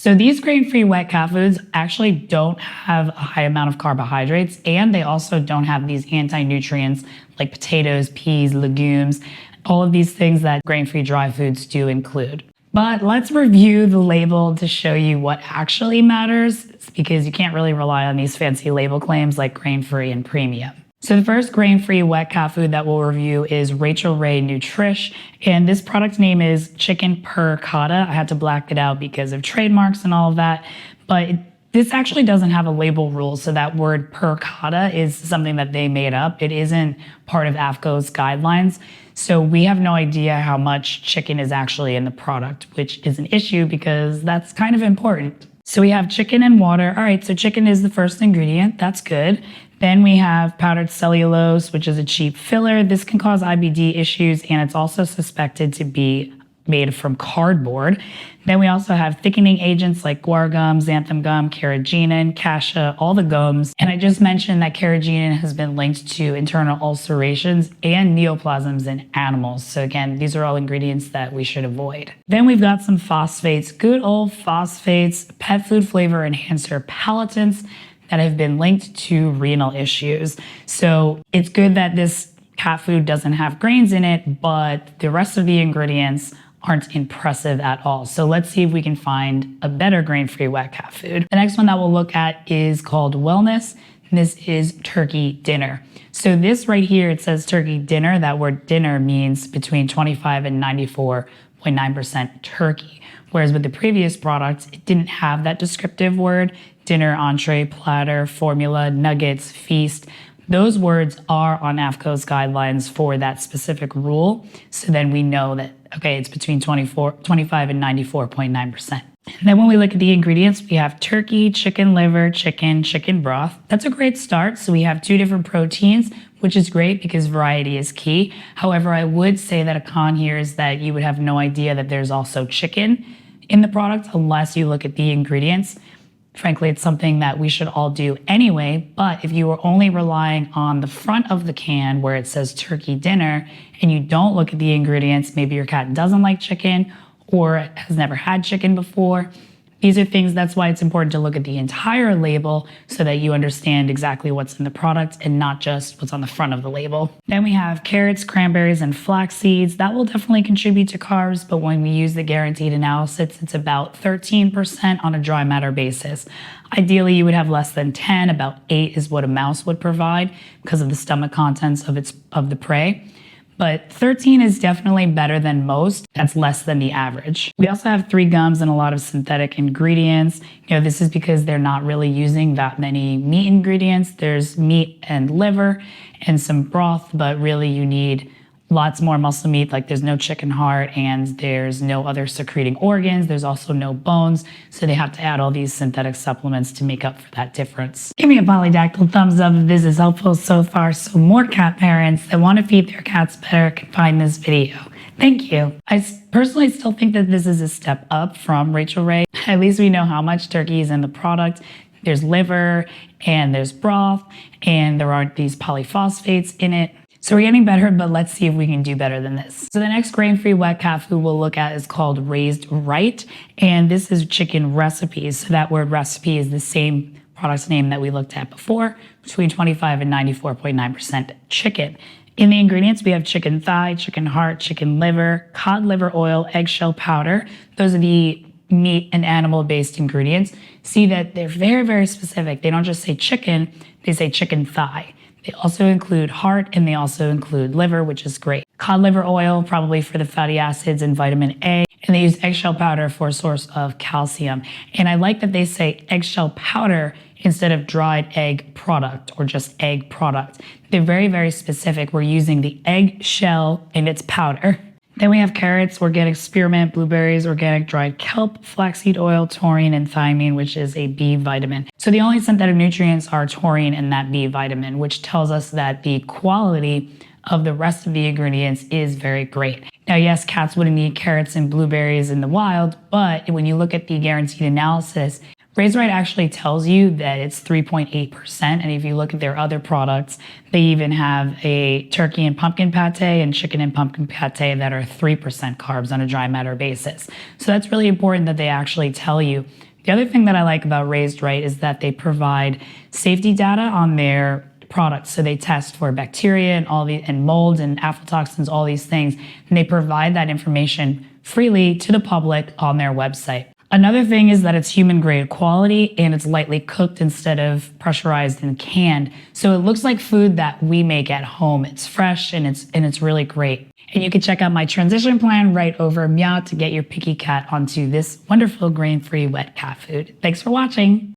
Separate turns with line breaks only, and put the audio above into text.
So these grain-free wet cat foods actually don't have a high amount of carbohydrates, and they also don't have these anti-nutrients like potatoes, peas, legumes, all of these things that grain-free dry foods do include. But let's review the label to show you what actually matters, because you can't really rely on these fancy label claims like grain-free and premium. So the first grain-free wet cat food that we'll review is Rachael Ray Nutrish, and this product name is chicken per cotta. I had to black it out because of trademarks and all of that, but this actually doesn't have a label rule, so that word per cotta is something that they made up. It isn't part of AAFCO's guidelines, so we have no idea how much chicken is actually in the product, which is an issue because that's kind of important. So we have chicken and water. All right, so chicken is the first ingredient. That's good. Then we have powdered cellulose, which is a cheap filler. This can cause IBD issues, and it's also suspected to be made from cardboard. Then we also have thickening agents like guar gum, xanthan gum, carrageenan, cassia, all the gums. And I just mentioned that carrageenan has been linked to internal ulcerations and neoplasms in animals. So again, these are all ingredients that we should avoid. Then we've got some phosphates, good old phosphates, pet food flavor enhancer palatants that have been linked to renal issues. So it's good that this cat food doesn't have grains in it, but the rest of the ingredients aren't impressive at all. So let's see if we can find a better grain-free wet cat food. The next one that we'll look at is called Wellness, and this is turkey dinner. So this right here, it says turkey dinner. That word dinner means between 25 and 94.9% turkey. Whereas with the previous product, it didn't have that descriptive word, dinner, entree, platter, formula, nuggets, feast. Those words are on AAFCO's guidelines for that specific rule. So then we know that, okay, it's between 25 and 94.9%. And then when we look at the ingredients, we have turkey, chicken liver, chicken broth. That's a great start. So we have 2 different proteins, which is great because variety is key. However, I would say that a con here is that you would have no idea that there's also chicken in the product unless you look at the ingredients. Frankly, it's something that we should all do anyway, but if you are only relying on the front of the can where it says turkey dinner and you don't look at the ingredients, maybe your cat doesn't like chicken or has never had chicken before. These are things, that's why it's important to look at the entire label so that you understand exactly what's in the product and not just what's on the front of the label. Then we have carrots, cranberries, and flax seeds. That will definitely contribute to carbs, but when we use the guaranteed analysis, it's about 13% on a dry matter basis. Ideally, you would have less than 10, about 8 is what a mouse would provide because of the stomach contents of the prey. But 13 is definitely better than most. That's less than the average. We also have 3 gums and a lot of synthetic ingredients. This is because they're not really using that many meat ingredients. There's meat and liver and some broth, but really you need lots more muscle meat, like there's no chicken heart and there's no other secreting organs. There's also no bones. So they have to add all these synthetic supplements to make up for that difference. Give me a polydactyl thumbs up if this is helpful so far, so more cat parents that want to feed their cats better can find this video. Thank you. I personally still think that this is a step up from Rachael Ray. At least we know how much turkey is in the product. There's liver and there's broth and there aren't these polyphosphates in it. So we're getting better, but let's see if we can do better than this. So the next grain-free wet cat food we'll look at is called Raised Right, and this is chicken recipes. So that word recipe is the same product name that we looked at before, between 25 and 94.9% chicken. In the ingredients, we have chicken thigh, chicken heart, chicken liver, cod liver oil, eggshell powder. Those are the meat and animal-based ingredients. See that they're very, very specific. They don't just say chicken, they say chicken thigh. They also include heart and they also include liver, which is great. Cod liver oil, probably for the fatty acids and vitamin A, and they use eggshell powder for a source of calcium. And I like that they say eggshell powder instead of dried egg product or just egg product. They're very, very specific. We're using the eggshell and its powder. Then we have carrots, organic spearmint, blueberries, organic dried kelp, flaxseed oil, taurine, and thiamine, which is a B vitamin. So the only synthetic nutrients are taurine and that B vitamin, which tells us that the quality of the rest of the ingredients is very great. Now, yes, cats wouldn't eat carrots and blueberries in the wild, but when you look at the guaranteed analysis, Raised Right actually tells you that it's 3.8%, and if you look at their other products, they even have a turkey and pumpkin pate and chicken and pumpkin pate that are 3% carbs on a dry matter basis. So that's really important that they actually tell you The other thing that I like about Raised Right is that they provide safety data on their products. So they test for bacteria and and mold and aflatoxins, all these things, and they provide that information freely to the public on their website. Another thing is that it's human grade quality and it's lightly cooked instead of pressurized and canned. So it looks like food that we make at home. It's fresh and it's really great. And you can check out my transition plan right over 𝐤𝐄𝐄 to get your picky cat onto this wonderful grain-free wet cat food. Thanks for watching.